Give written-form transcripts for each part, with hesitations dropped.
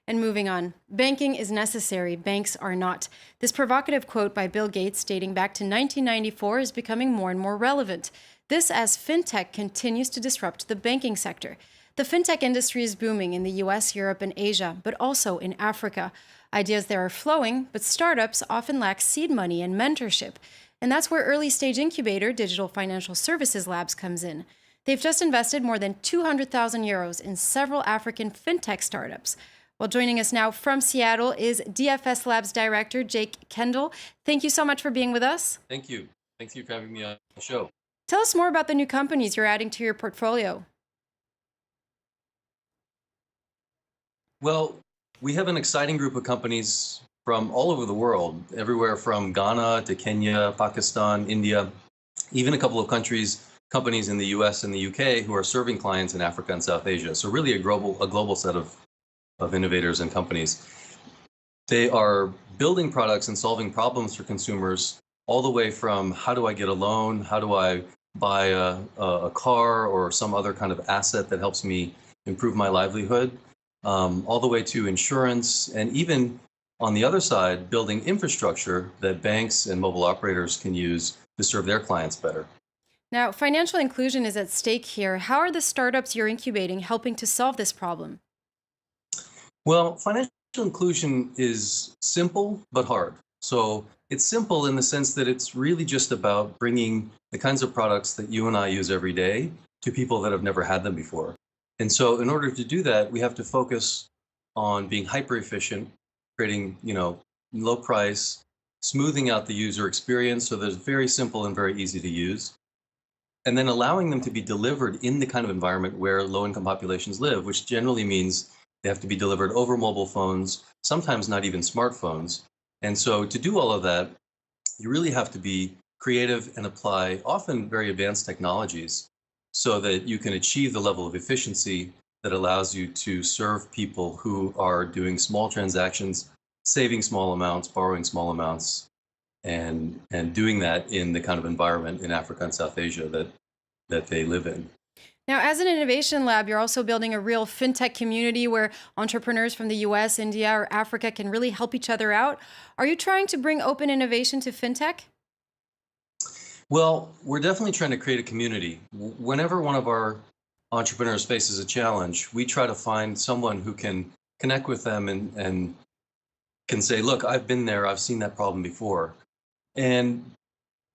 And moving on, banking is necessary, banks are not. This provocative quote by Bill Gates dating back to 1994 is becoming more and more relevant. This as fintech continues to disrupt the banking sector. The fintech industry is booming in the US, Europe, and Asia, but also in Africa. Ideas there are flowing, but startups often lack seed money and mentorship. And that's where early stage incubator Digital Financial Services Labs comes in. They've just invested more than 200,000 euros in several African fintech startups. Well, joining us now from Seattle is DFS Labs Director Jake Kendall. Thank you so much for being with us. Thank you. Thank you for having me on the show. Tell us more about the new companies you're adding to your portfolio. Well, we have an exciting group of companies from all over the world, everywhere from Ghana to Kenya, Pakistan, India, even a couple of companies in the US and the UK who are serving clients in Africa and South Asia. So really a global set of innovators and companies. They are building products and solving problems for consumers all the way from how do I get a loan, how do I buy a car or some other kind of asset that helps me improve my livelihood, all the way to insurance, and even on the other side, building infrastructure that banks and mobile operators can use to serve their clients better. Now, financial inclusion is at stake here. How are the startups you're incubating helping to solve this problem? Well, financial inclusion is simple but hard. So it's simple in the sense that it's really just about bringing the kinds of products that you and I use every day to people that have never had them before. And so in order to do that, we have to focus on being hyper efficient, creating, low price, smoothing out the user experience so that it's very simple and very easy to use, and then allowing them to be delivered in the kind of environment where low-income populations live, which generally means they have to be delivered over mobile phones, sometimes not even smartphones. And so to do all of that, you really have to be creative and apply often very advanced technologies so that you can achieve the level of efficiency that allows you to serve people who are doing small transactions, saving small amounts, borrowing small amounts, and doing that in the kind of environment in Africa and South Asia that they live in. Now, as an innovation lab, you're also building a real fintech community where entrepreneurs from the US, India, or Africa can really help each other out. Are you trying to bring open innovation to fintech? Well, we're definitely trying to create a community. Whenever one of our entrepreneurs faces a challenge, we try to find someone who can connect with them and can say, look, I've been there, I've seen that problem before. And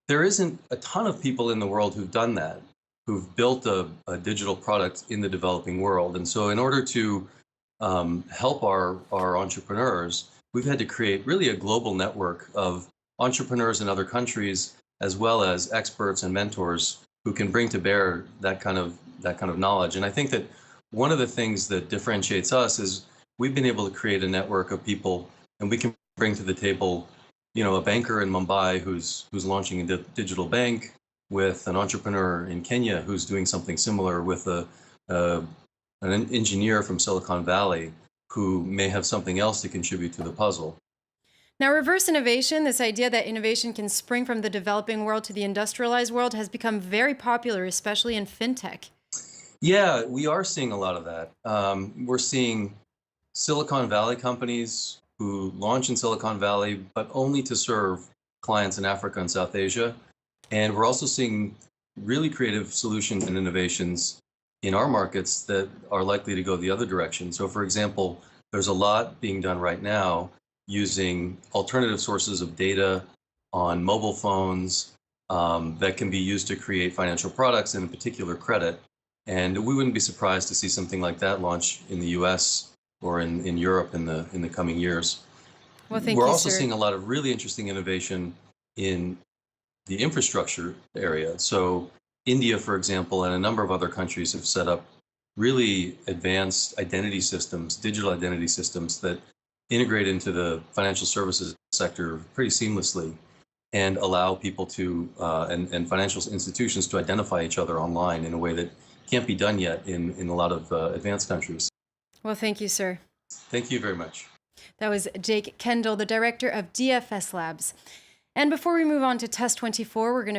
there isn't a ton of people in the world who've done that, who've built a digital product in the developing world. And so in order to help our entrepreneurs, we've had to create really a global network of entrepreneurs in other countries, as well as experts and mentors who can bring to bear that kind of knowledge. And I think that one of the things that differentiates us is we've been able to create a network of people, and we can bring to the table, a banker in Mumbai who's launching a digital bank, with an entrepreneur in Kenya who's doing something similar, with an engineer from Silicon Valley who may have something else to contribute to the puzzle. Now, reverse innovation, this idea that innovation can spring from the developing world to the industrialized world, has become very popular, especially in fintech. Yeah, we are seeing a lot of that. We're seeing Silicon Valley companies who launch in Silicon Valley, but only to serve clients in Africa and South Asia. And we're also seeing really creative solutions and innovations in our markets that are likely to go the other direction. So, for example, there's a lot being done right now using alternative sources of data on mobile phones that can be used to create financial products, and in particular credit. And we wouldn't be surprised to see something like that launch in the US or in Europe in the coming years. Well, thank We're you, also sir. seeing a lot of really interesting innovation in the infrastructure area. So India, for example, and a number of other countries have set up really advanced identity systems, digital identity systems that integrate into the financial services sector pretty seamlessly and allow people to and financial institutions to identify each other online in a way that can't be done yet in a lot of advanced countries. Well, thank you, sir. Thank you very much. That was Jake Kendall, the director of DFS Labs. And before we move on to Test 24, we're going to